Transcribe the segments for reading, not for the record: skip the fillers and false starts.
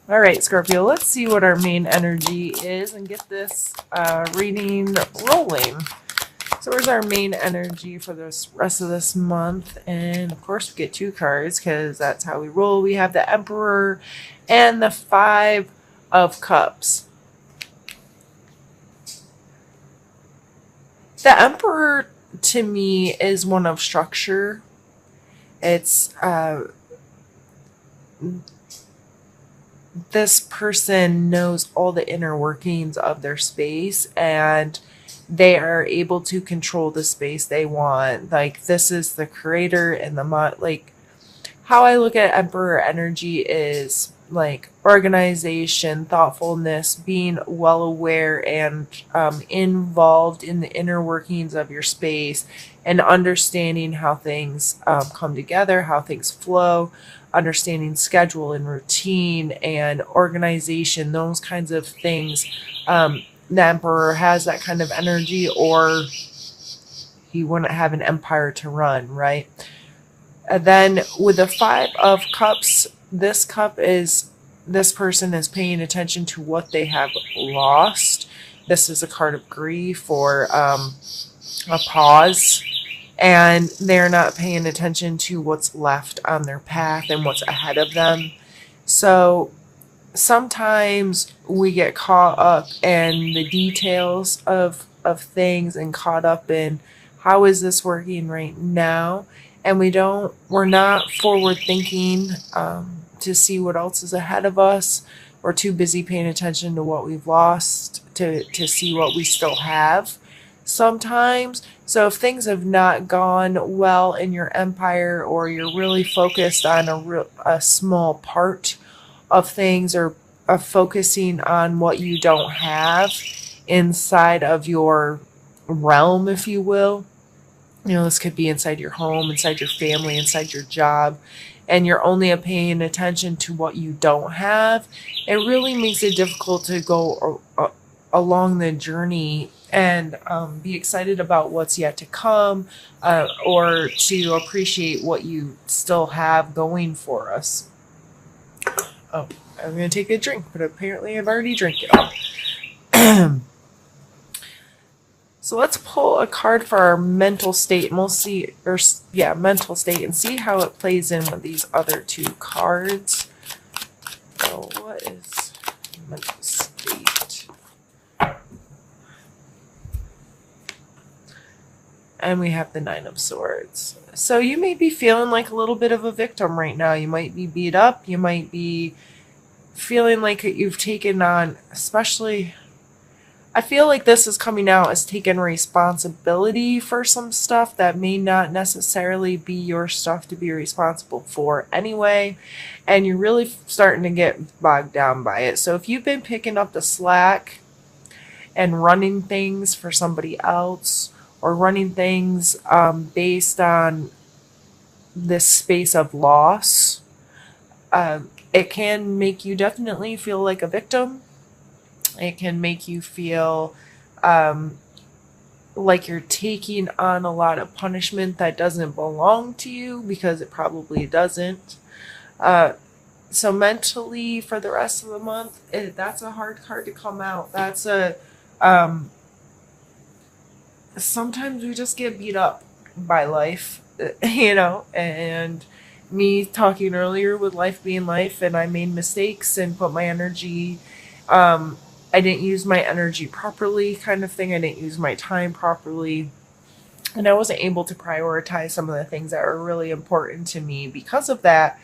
All right, Scorpio, let's see what our main energy is and get this reading rolling. So where's our main energy for the rest of this month? And of course, we get two cards because that's how we roll. We have the Emperor and the Five of Cups. The Emperor, to me, is one of structure. It's this person knows all the inner workings of their space, and they are able to control the space they want. Like, this is the creator and the like, how I look at Emperor energy is like organization, thoughtfulness, being well aware and involved in the inner workings of your space, and understanding how things come together, how things flow, understanding schedule and routine and organization, those kinds of things. The Emperor has that kind of energy, or he wouldn't have an empire to run, right? And then with the Five of Cups, this cup is this person is paying attention to what they have lost. This is a card of grief or a pause, and they're not paying attention to what's left on their path and what's ahead of them. So sometimes we get caught up in the details of things and caught up in how is this working right now, and we're not forward thinking to see what else is ahead of us. We're too busy paying attention to what we've lost to see what we still have sometimes. So if things have not gone well in your empire, or you're really focused on a small part of things, or of focusing on what you don't have inside of your realm, if you will. You know, this could be inside your home, inside your family, inside your job, and you're only paying attention to what you don't have. It really makes it difficult to go along the journey and be excited about what's yet to come, or to appreciate what you still have going for us. Oh, I'm going to take a drink, but apparently I've already drank it all. So let's pull a card for our mental state, and we'll see, or yeah, mental state, and see how it plays in with these other two cards. So what is mental state? And we have the Nine of Swords. So you may be feeling like a little bit of a victim right now. You might be beat up. You might be feeling like you've taken on, especially, I feel like this is coming out as taking responsibility for some stuff that may not necessarily be your stuff to be responsible for anyway. And you're really starting to get bogged down by it. So if you've been picking up the slack and running things for somebody else, or running things based on this space of loss, it can make you definitely feel like a victim. It can make you feel like you're taking on a lot of punishment that doesn't belong to you, because it probably doesn't. So mentally, for the rest of the month, that's a hard card to come out. That's a sometimes we just get beat up by life, and me talking earlier with life being life, and I made mistakes and put my energy, I didn't use my energy properly, kind of thing. I didn't use my time properly, and I wasn't able to prioritize some of the things that were really important to me because of that.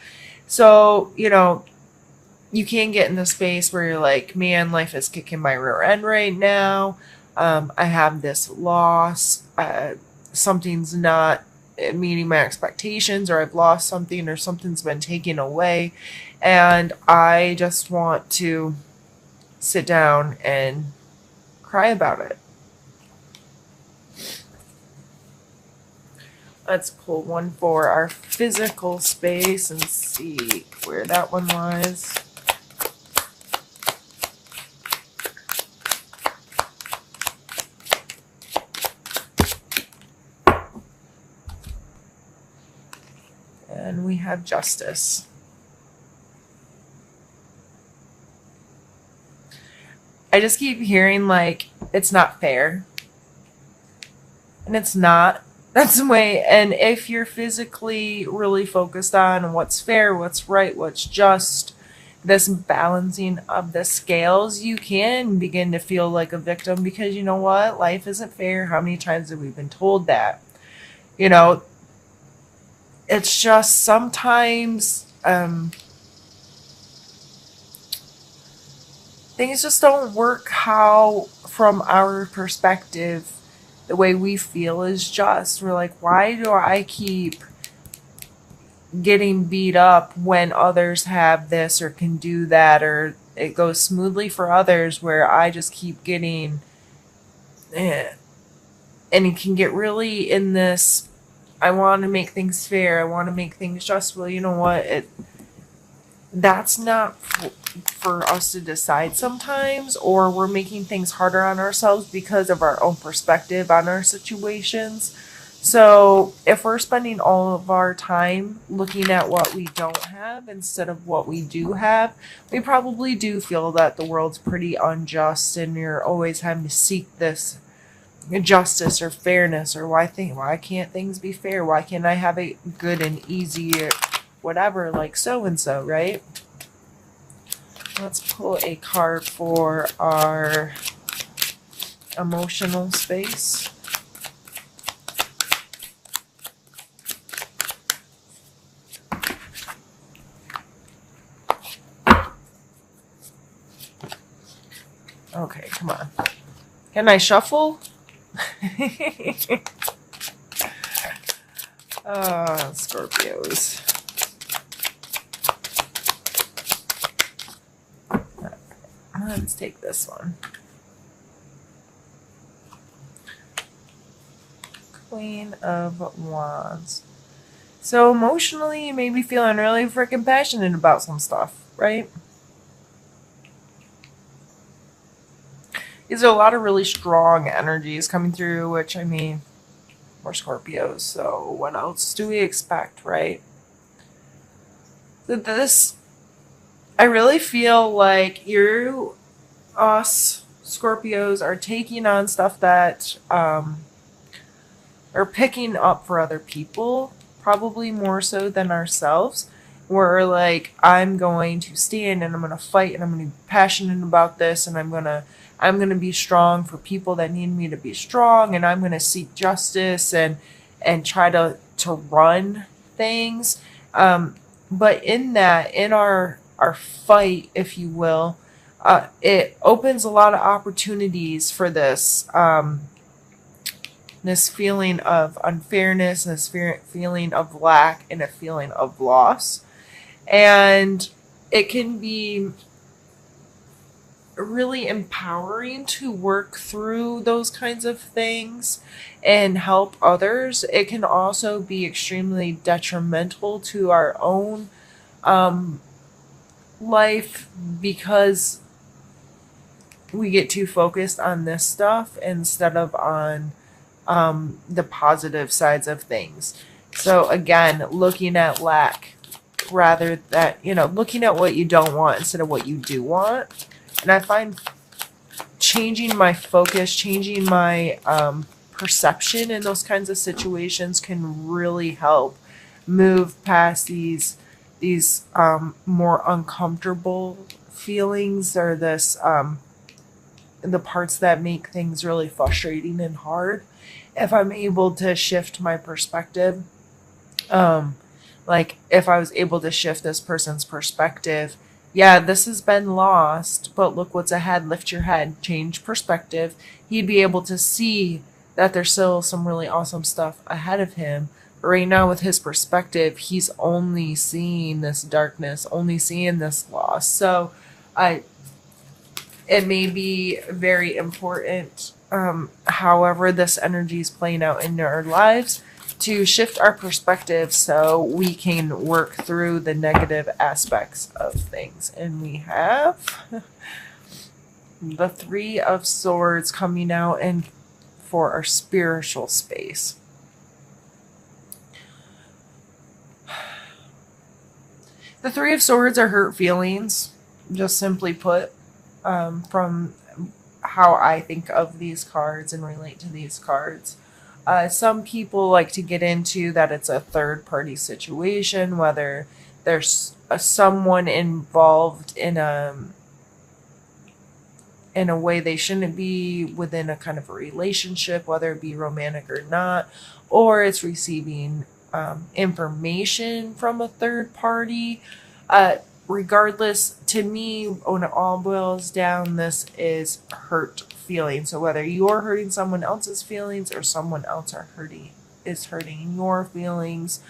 So, you can get in the space where you're like, man, life is kicking my rear end right now. I have this loss. Something's not meeting my expectations, or I've lost something, or something's been taken away. And I just want to sit down and cry about it. Let's pull one for our physical space and see where that one was. And we have justice. I just keep hearing like it's not fair. And it's not. That's the way. And if you're physically really focused on what's fair, what's right, what's just, this balancing of the scales, you can begin to feel like a victim because you know what? Life isn't fair. How many times have we been told that? You know, it's just sometimes things just don't work how, from our perspective, the way we feel is just. We're like, why do I keep getting beat up when others have this or can do that, or it goes smoothly for others where I just keep getting eh. And it can get really in this, I want to make things fair, I want to make things just. Well, you know what, that's not for us to decide sometimes, or we're making things harder on ourselves because of our own perspective on our situations. So if we're spending all of our time looking at what we don't have instead of what we do have, we probably do feel that the world's pretty unjust and you're always having to seek this justice or fairness, or why can't things be fair? Why can't I have it good and easy, or whatever, like so and so, right? Let's pull a card for our emotional space. Okay, come on. Can I shuffle? Scorpios. Let's take this one. Queen of Wands. So emotionally, you may be feeling really freaking passionate about some stuff, right? These are a lot of really strong energies coming through, which, I mean, we're Scorpios, so what else do we expect, right? This, I really feel like us Scorpios are taking on stuff that are picking up for other people, probably more so than ourselves. We're like, I'm going to stand and I'm going to fight and I'm going to be passionate about this, and I'm going to be strong for people that need me to be strong, and I'm going to seek justice and try to run things. But in that, in our fight, if you will, it opens a lot of opportunities for this this feeling of unfairness, this feeling of lack, and a feeling of loss. And it can be really empowering to work through those kinds of things and help others. It can also be extremely detrimental to our own life because we get too focused on this stuff instead of on the positive sides of things. So again, looking at lack rather than, looking at what you don't want instead of what you do want. And I find changing my focus, changing my perception in those kinds of situations can really help move past these more uncomfortable feelings, or this the parts that make things really frustrating and hard. If I'm able to shift my perspective, like if I was able to shift this person's perspective, yeah, this has been lost, but look what's ahead. Lift your head, change perspective. He'd be able to see that there's still some really awesome stuff ahead of him. But right now, with his perspective, he's only seeing this darkness, only seeing this loss. So it may be very important, however this energy is playing out in our lives, to shift our perspective so we can work through the negative aspects of things. And we have the Three of Swords coming out and for our spiritual space. The Three of Swords are hurt feelings, just simply put. from how I think of these cards and relate to these cards. Some people like to get into that it's a third party situation, whether there's someone involved in a way they shouldn't be within a kind of a relationship, whether it be romantic or not, or it's receiving information from a third party. Regardless, to me, when it all boils down, this is hurt feelings. So whether you're hurting someone else's feelings or someone else is hurting your feelings,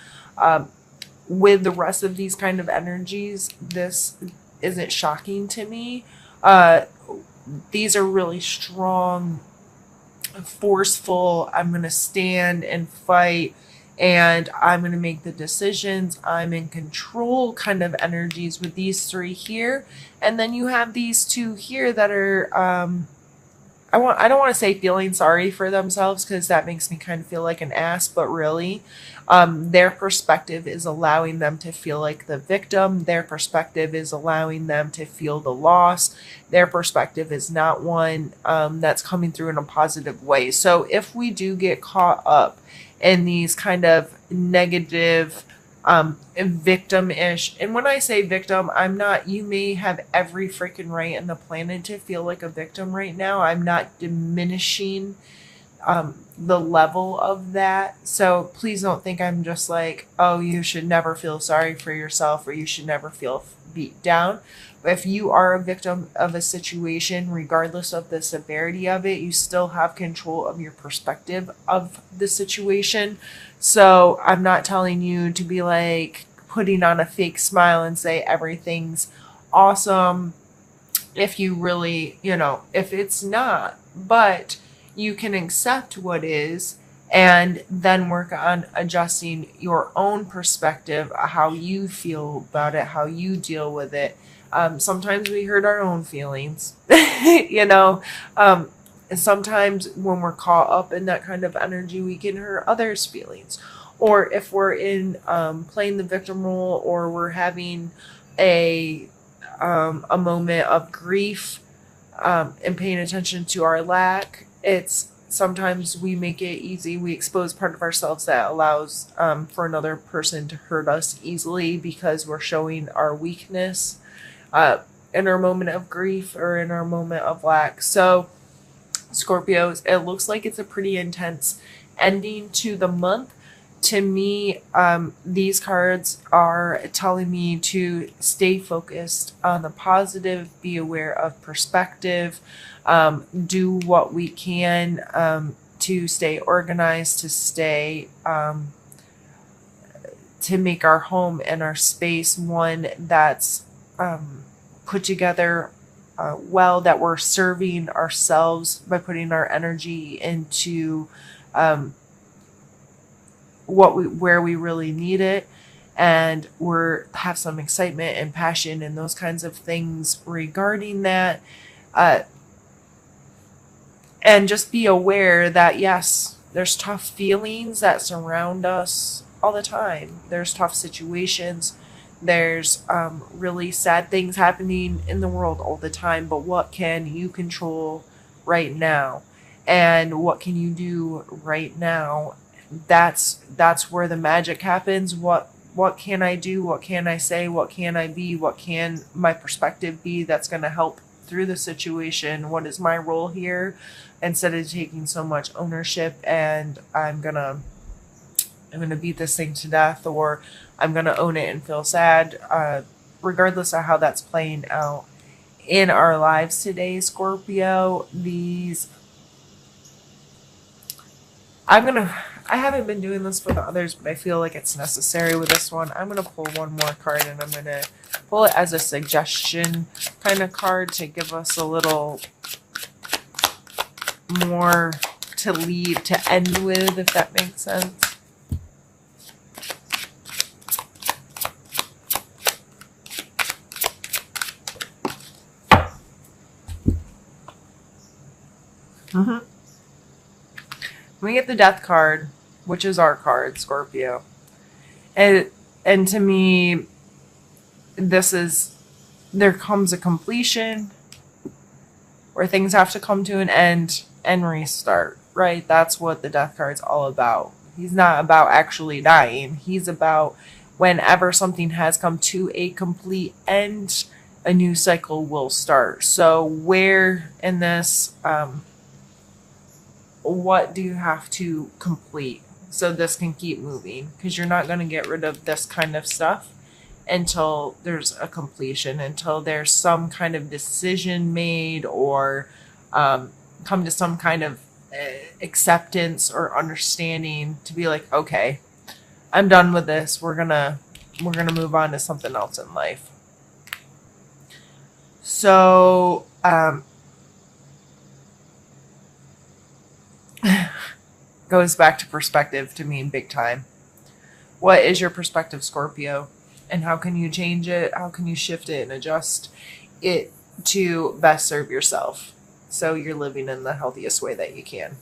with the rest of these kind of energies, this isn't shocking to me. These are really strong, forceful, I'm going to stand and fight and I'm going to make the decisions, I'm in control kind of energies with these three here. And then you have these two here that are, I don't want to say feeling sorry for themselves because that makes me kind of feel like an ass, but really, their perspective is allowing them to feel like the victim. Their perspective is allowing them to feel the loss. Their perspective is not one that's coming through in a positive way. So if we do get caught up in these kind of negative, victim-ish, and when I say victim, I'm not, you may have every freaking right in the planet to feel like a victim right now. I'm not diminishing the level of that. So please don't think I'm just like, oh, you should never feel sorry for yourself or you should never feel beat down. But if you are a victim of a situation, regardless of the severity of it, you still have control of your perspective of the situation. So I'm not telling you to be like putting on a fake smile and say everything's awesome if you really, if it's not. But you can accept what is and then work on adjusting your own perspective, how you feel about it, how you deal with it. Sometimes we hurt our own feelings, and sometimes when we're caught up in that kind of energy, we can hurt others' feelings. Or if we're in playing the victim role, or we're having a moment of grief and paying attention to our lack, it's sometimes we make it easy. We expose part of ourselves that allows for another person to hurt us easily because we're showing our weakness in our moment of grief or in our moment of lack. So, Scorpios, it looks like it's a pretty intense ending to the month. To me, these cards are telling me to stay focused on the positive, be aware of perspective, do what we can to stay organized, to make our home and our space one that's put together well, that we're serving ourselves by putting our energy into where we really need it, and have some excitement and passion and those kinds of things regarding that, and just be aware that yes, there's tough feelings that surround us all the time. There's tough situations. There's really sad things happening in the world all the time, but what can you control right now? And what can you do right now? That's where the magic happens. What can I do? What can I say? What can I be? What can my perspective be that's going to help through the situation? What is my role here? Instead of taking so much ownership and I'm gonna beat this thing to death, or I'm gonna own it and feel sad, regardless of how that's playing out in our lives today, Scorpio. I haven't been doing this for the others, but I feel like it's necessary with this one. I'm going to pull one more card, and I'm going to pull it as a suggestion kind of card to give us a little more to end with, if that makes sense. We get the Death card, which is our card, Scorpio. And to me, there comes a completion. where things have to come to an end and restart, right? That's what the death card's all about. He's not about actually dying. He's about whenever something has come to a complete end, a new cycle will start. So where in this, what do you have to complete so this can keep moving? Because you're not going to get rid of this kind of stuff until there's a completion, until there's some kind of decision made, or come to some kind of acceptance or understanding to be like, okay, I'm done with this. We're gonna move on to something else in life. So goes back to perspective to me big time. What is your perspective, Scorpio? And how can you change it? How can you shift it and adjust it to best serve yourself so you're living in the healthiest way that you can?